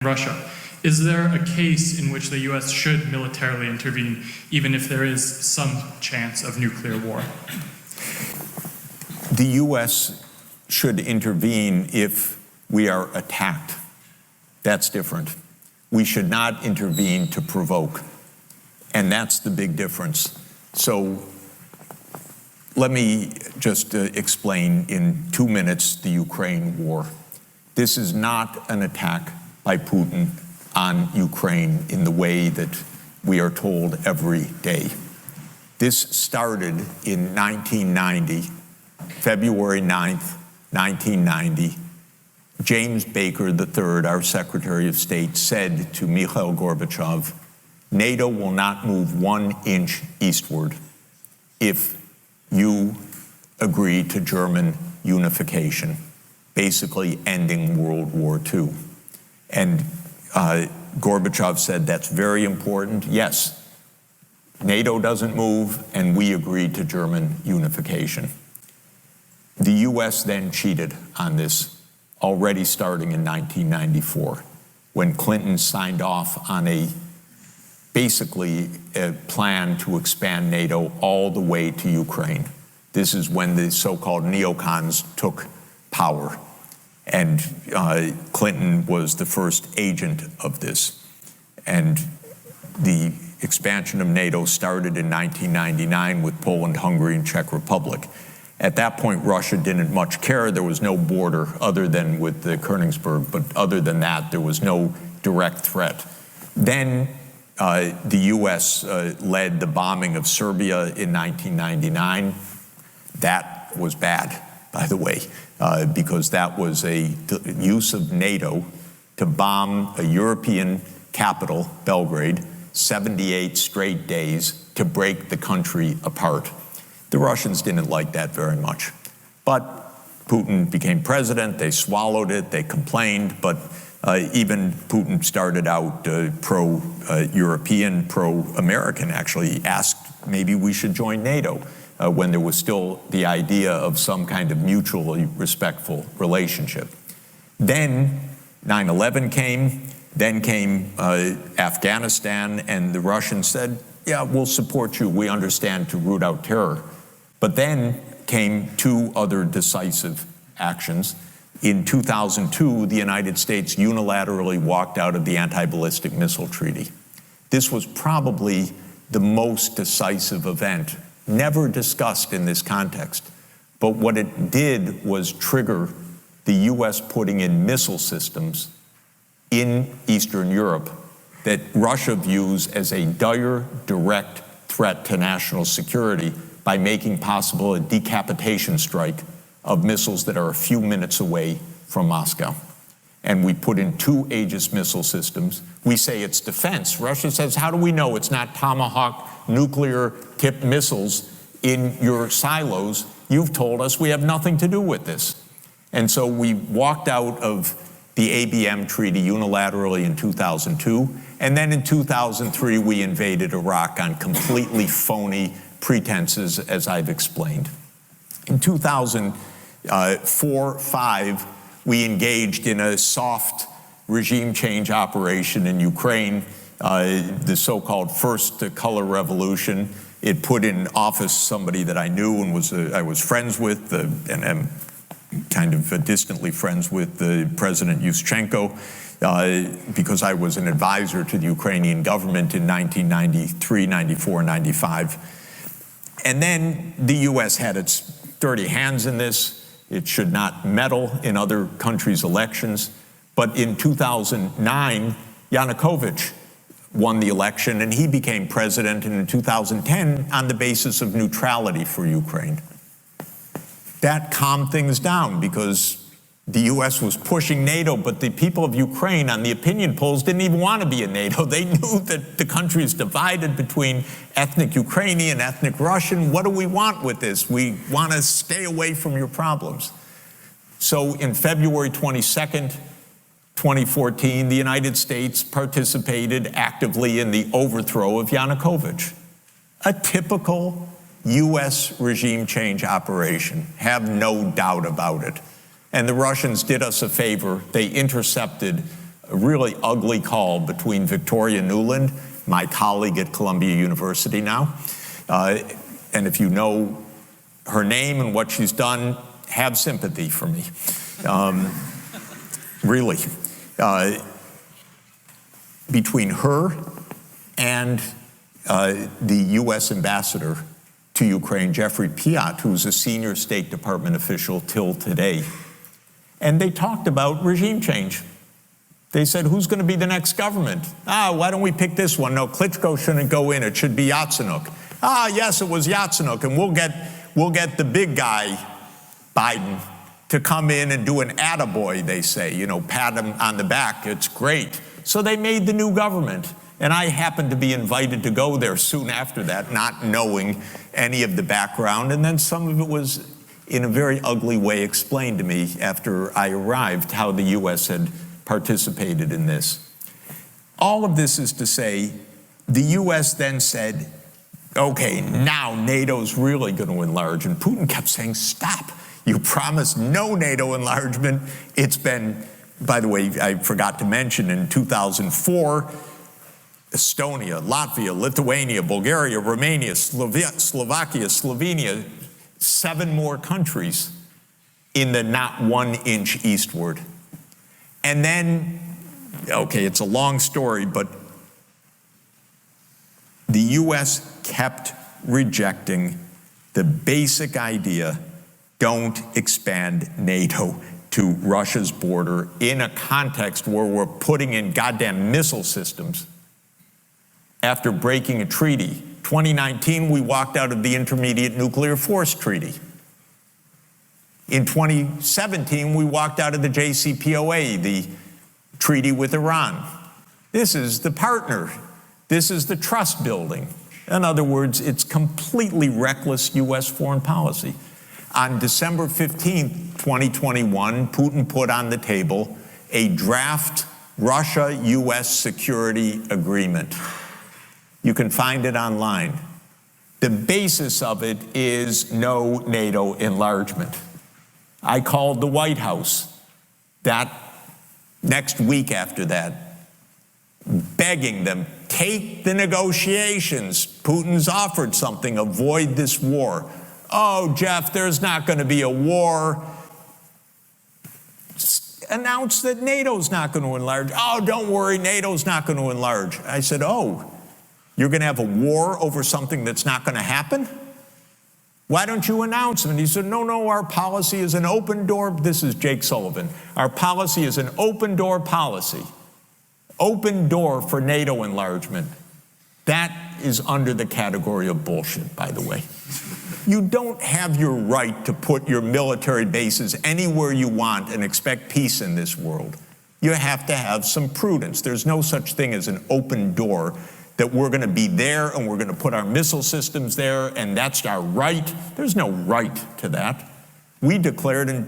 Russia. Is there a case in which the U.S. should militarily intervene, even if there is some chance of nuclear war? The U.S. should intervene if we are attacked. That's different. We should not intervene to provoke. And that's the big difference. So let me just explain in 2 minutes the Ukraine war. This is not an attack by Putin on Ukraine in the way that we are told every day. This started in 1990, February 9th, 1990. James Baker III, our Secretary of State, said to Mikhail Gorbachev, NATO will not move 1 inch eastward if you agree to German unification, basically ending World War II. And Gorbachev said, that's very important. Yes, NATO doesn't move, and we agreed to German unification. The U.S. then cheated on this, already starting in 1994, when Clinton signed off on basically a plan to expand NATO all the way to Ukraine. This is when the so-called neocons took power. And Clinton was the first agent of this. And the expansion of NATO started in 1999 with Poland, Hungary, and Czech Republic. At that point, Russia didn't much care. There was no border other than with the Königsberg, but other than that, there was no direct threat. Then the U.S. led the bombing of Serbia in 1999. That was bad, by the way, because that was a use of NATO to bomb a European capital, Belgrade, 78 straight days to break the country apart. The Russians didn't like that very much. But Putin became president, they swallowed it, they complained, but even Putin started out pro-European, pro-American, actually asked maybe we should join NATO. When there was still the idea of some kind of mutually respectful relationship. Then 9/11 came, then came Afghanistan, and the Russians said, yeah, we'll support you, we understand, to root out terror. But then came 2 other decisive actions. In 2002, the United States unilaterally walked out of the Anti-Ballistic Missile Treaty. This was probably the most decisive event, never discussed in this context. But what it did was trigger the U.S. putting in missile systems in Eastern Europe that Russia views as a dire, direct threat to national security by making possible a decapitation strike of missiles that are a few minutes away from Moscow. And we put in 2 Aegis missile systems. We say it's defense. Russia says, how do we know it's not Tomahawk nuclear-tipped missiles in your silos? You've told us we have nothing to do with this. And so we walked out of the ABM treaty unilaterally in 2002, and then in 2003 we invaded Iraq on completely phony pretenses, as I've explained. In 2004-05, we engaged in a soft regime change operation in Ukraine, the so-called First Color Revolution. It put in office somebody that I knew and I was friends with, and am kind of distantly friends with President Yushchenko, because I was an advisor to the Ukrainian government in 1993, 94, 95. And then the U.S. had its dirty hands in this. It should not meddle in other countries' elections. But in 2009, Yanukovych won the election, and he became president in 2010 on the basis of neutrality for Ukraine. That calmed things down because the U.S. was pushing NATO, but the people of Ukraine on the opinion polls didn't even want to be in NATO. They knew that the country is divided between ethnic Ukrainian, ethnic Russian. What do we want with this? We want to stay away from your problems. So in February 22nd, 2014, the United States participated actively in the overthrow of Yanukovych. A typical U.S. regime change operation, have no doubt about it. And the Russians did us a favor. They intercepted really ugly call between Victoria Nuland, my colleague at Columbia University now, and if you know her name and what she's done, have sympathy for me. Really. Between her and the U.S. ambassador to Ukraine, Jeffrey Sachs, who's a senior State Department official till today, and they talked about regime change. They said, who's going to be the next government? Why don't we pick this one? No, Klitschko shouldn't go in. It should be Yatsenyuk. Yes, it was Yatsenyuk, and we'll get the big guy, Biden, to come in and do an attaboy, they say, pat him on the back. It's great. So they made the new government, and I happened to be invited to go there soon after that, not knowing any of the background, and then some of it was in a very ugly way explained to me after I arrived, how the U.S. had participated in this. All of this is to say, the U.S. then said, okay, now NATO's really going to enlarge, and Putin kept saying, stop. You promised no NATO enlargement. It's been, by the way, I forgot to mention, in 2004, Estonia, Latvia, Lithuania, Bulgaria, Romania, Slovakia, Slovenia, 7 more countries in the not 1 inch eastward. And then, okay, it's a long story, but the U.S. kept rejecting the basic idea, don't expand NATO to Russia's border in a context where we're putting in goddamn missile systems. After breaking a treaty, 2019, we walked out of the Intermediate Nuclear Force Treaty. In 2017, we walked out of the JCPOA, the treaty with Iran. This is the partner. This is the trust building. In other words, it's completely reckless U.S. foreign policy. On December 15th, 2021, Putin put on the table a draft Russia-U.S. security agreement. You can find it online. The basis of it is no NATO enlargement. I called the White House that next week after that, begging them, take the negotiations. Putin's offered something, avoid this war. Oh, Jeff, there's not going to be a war. Announce that NATO's not going to enlarge. Oh, don't worry, NATO's not going to enlarge. I said, oh, you're going to have a war over something that's not going to happen? Why don't you announce them? And he said, no, our policy is an open door. This is Jake Sullivan. Our policy is an open door policy. Open door for NATO enlargement. That is under the category of bullshit, by the way. You don't have your right to put your military bases anywhere you want and expect peace in this world. You have to have some prudence. There's no such thing as an open door that we're going to be there and we're going to put our missile systems there and that's our right. There's no right to that. We declared in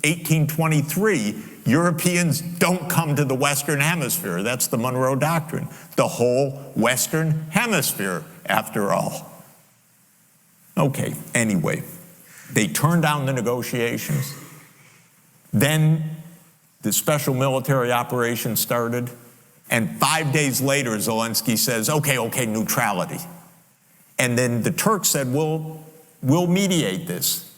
1823, Europeans don't come to the Western Hemisphere. That's the Monroe Doctrine. The whole Western Hemisphere, after all. Okay, anyway, they turned down the negotiations. Then the special military operation started. And 5 days later, Zelensky says, okay, neutrality. And then the Turks said, we'll mediate this.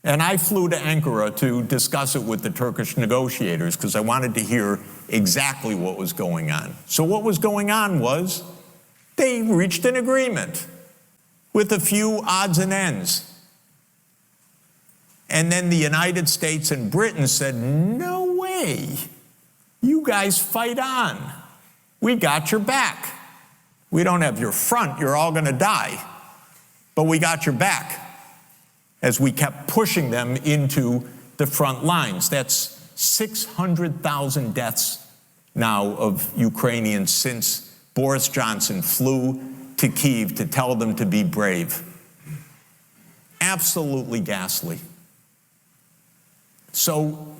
And I flew to Ankara to discuss it with the Turkish negotiators because I wanted to hear exactly what was going on. So what was going on was they reached an agreement with a few odds and ends. And then the United States and Britain said, no way. You guys fight on. We got your back. We don't have your front. You're all going to die. But we got your back as we kept pushing them into the front lines. That's 600,000 deaths now of Ukrainians since Boris Johnson flew to Kyiv to tell them to be brave. Absolutely ghastly. So,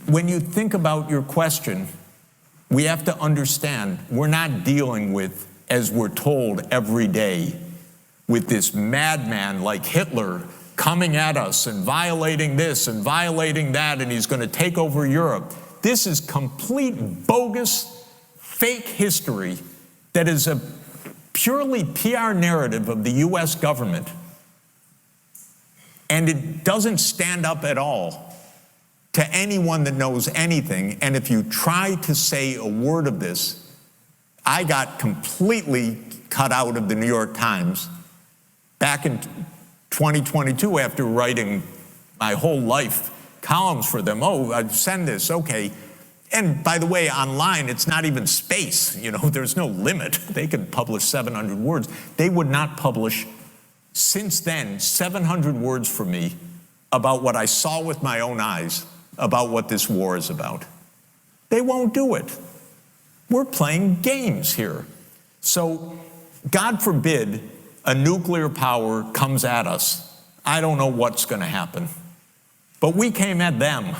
when you think about your question, we have to understand we're not dealing with, as we're told every day, with this madman like Hitler coming at us and violating this and violating that, and he's going to take over Europe. This is complete bogus, fake history that is a purely PR narrative of the US government. And it doesn't stand up at all to anyone that knows anything. And if you try to say a word of this, I got completely cut out of the New York Times back in 2022 after writing my whole life columns for them. Oh, I'd send this, okay. And by the way, online, it's not even space. You know, there's no limit. They could publish 700 words. They would not publish, since then, 700 words for me about what I saw with my own eyes about what this war is about. They won't do it. We're playing games here. So, God forbid a nuclear power comes at us. I don't know what's going to happen. But we came at them.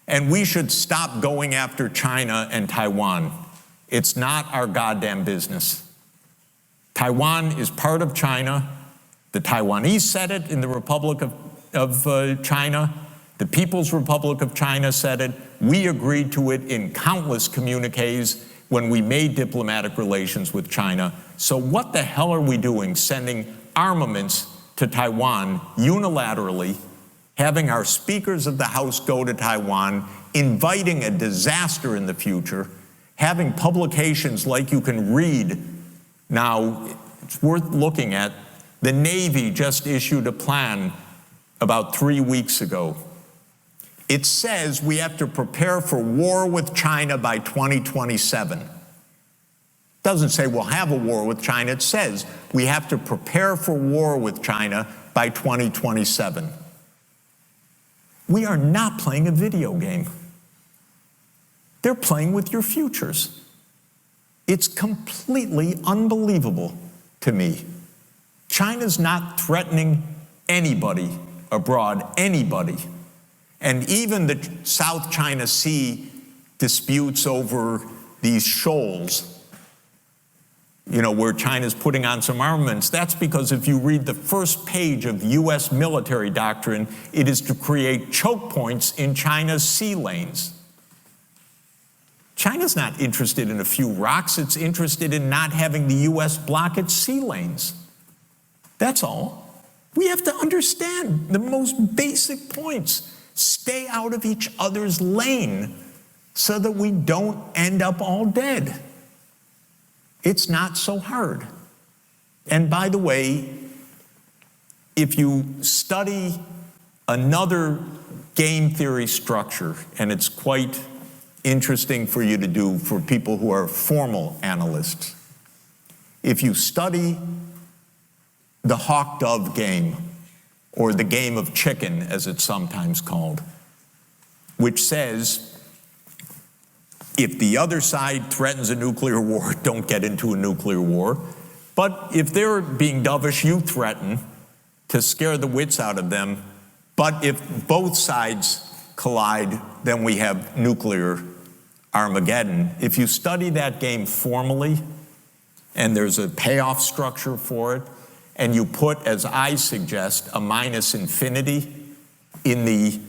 And we should stop going after China and Taiwan. It's not our goddamn business. Taiwan is part of China. The Taiwanese said it in the Republic of China. The People's Republic of China said it. We agreed to it in countless communiques when we made diplomatic relations with China. So what the hell are we doing sending armaments to Taiwan unilaterally, having our speakers of the House go to Taiwan, inviting a disaster in the future, having publications like you can read now, it's worth looking at. The Navy just issued a plan about 3 weeks ago. It says we have to prepare for war with China by 2027. It doesn't say we'll have a war with China. It says we have to prepare for war with China by 2027. We are not playing a video game. They're playing with your futures. It's completely unbelievable to me. China's not threatening anybody abroad, anybody. And even the South China Sea disputes over these shoals, you know, where China's putting on some armaments, that's because if you read the first page of US military doctrine, it is to create choke points in China's sea lanes. China's not interested in a few rocks, it's interested in not having the US block its sea lanes. That's all. We have to understand the most basic points. Stay out of each other's lane so that we don't end up all dead. It's not so hard. And by the way, if you study another game theory structure, and it's quite interesting for you to do for people who are formal analysts, if you study the hawk-dove game, or the game of chicken, as it's sometimes called, which says, if the other side threatens a nuclear war, don't get into a nuclear war. But if they're being dovish, you threaten to scare the wits out of them. But if both sides collide, then we have nuclear Armageddon. If you study that game formally, and there's a payoff structure for it, and you put, as I suggest, a minus infinity in the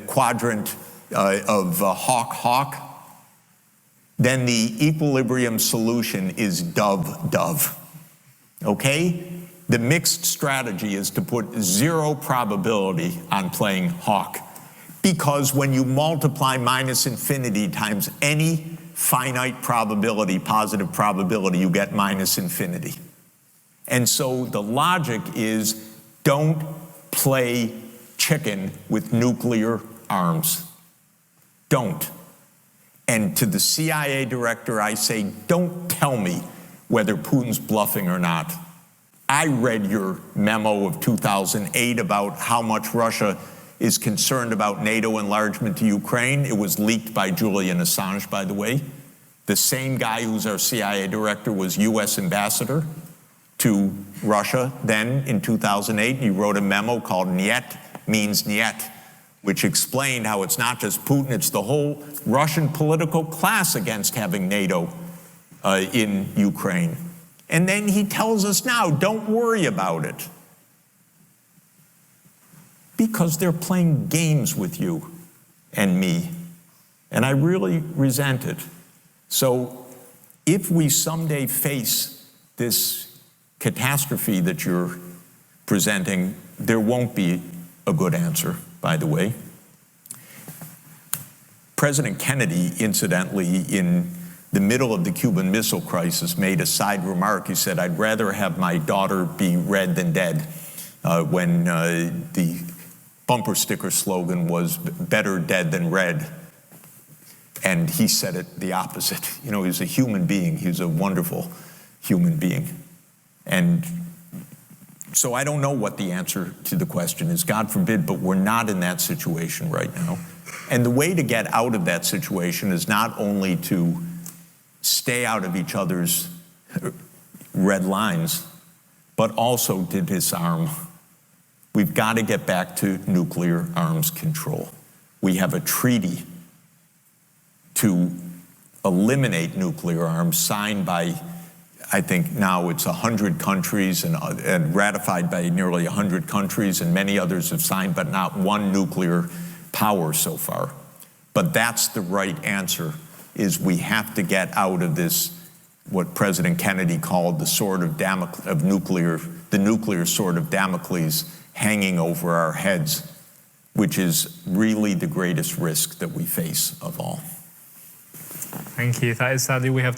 quadrant of hawk-hawk, then the equilibrium solution is dove-dove, okay? The mixed strategy is to put 0 probability on playing hawk, because when you multiply minus infinity times any finite probability, positive probability, you get minus infinity. And so the logic is, don't play chicken with nuclear arms. Don't. And to the CIA director, I say, don't tell me whether Putin's bluffing or not. I read your memo of 2008 about how much Russia is concerned about NATO enlargement to Ukraine. It was leaked by Julian Assange, by the way. The same guy who's our CIA director was US ambassador to Russia then in 2008. He wrote a memo called Niet Means Niet, which explained how it's not just Putin, it's the whole Russian political class against having NATO in Ukraine. And then he tells us now, don't worry about it. Because they're playing games with you. and me. And I really resent it. So if we someday face this catastrophe that you're presenting, there won't be a good answer, by the way. President Kennedy, incidentally, in the middle of the Cuban Missile Crisis, made a side remark. He said, "I'd rather have my daughter be red than dead," when the bumper sticker slogan was "better dead than red." And he said it the opposite. You know, he's a human being. He's a wonderful human being. And so I don't know what the answer to the question is. God forbid, but we're not in that situation right now. And the way to get out of that situation is not only to stay out of each other's red lines, but also to disarm. We've got to get back to nuclear arms control. We have a treaty to eliminate nuclear arms signed by, I think now it's 100 countries and ratified by nearly 100 countries, and many others have signed, but not one nuclear power so far. But that's the right answer, is we have to get out of this, what President Kennedy called the sword of the nuclear sword of Damocles hanging over our heads, which is really the greatest risk that we face of all. Thank you. That is sadly we have